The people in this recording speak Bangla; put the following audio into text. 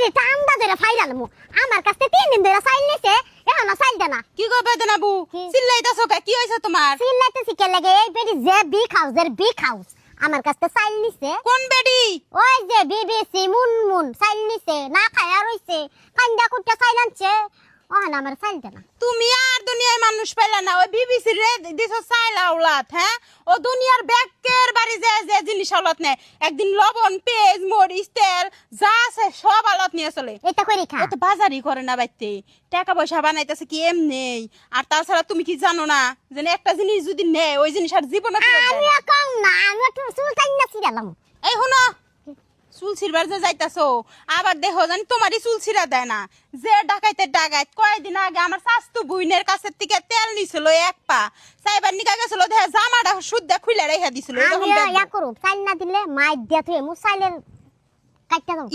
রে টান্দা ধরে ফাইরাল মু আমার কাছে 3 দিন ধরে চাইল নিছে এখনো চাইল দেনা কি গো বেদনাবু চিল্লাইতাছো কে কি হইছে তোমার চিল্লাইতেছি কে লাগে এই বেডি যে বিগ হাউস আমার কাছে চাইল নিছে কোন বেডি ওই যে বিবিসি মুনমুন চাইল নিছে না খায়া রইছে কান্দা কুটটা চাইল আনছে ওহন আমার চাইল দেনা তুমি আর দুনিয়ার মানুষ পাইলা না ওই বিবিসি রে দিছো চাইল আওলাত হ্যাঁ ও দুনিয়ার ব্যাকের বাড়ি যে যে জিনিস আওলাত নেয় একদিন লবণ পেঁয়াজ মরিচ তেল যা আছে সব আওলাত নিয়ে চলে এটা কইরি খা ও তো বাজারই করে না বাইতে টাকা পয়সা বানাইতেছে কি এমনি আর তাছাড়া তুমি কি জানো না যে একটা জিনিস যদি নেয় ওই জিনিস আর জীবনে ফেরত দেয় আমি না। কম না আমি একটু চুলটাই না ছিড়ালাম এই হুনো চুল ছিড়বার যে যাইতাছো আবার দেখো জানি তোমারই চুল ছিড়া দেয় না যে ডাকাইতে ডাকাইত কয়েকদিন আগে আমার শাস্তু বুইনের কাছে থেকে তেল নিছিল 1 পা সাইবার নিকা গেছিল দেখে জামাটা শুদ্ধা খুলে রেখে দিছিল আমি ইয়া করব চাইল না দিলে মাই দিয়া তুই মু চাইলের কাটটা দাও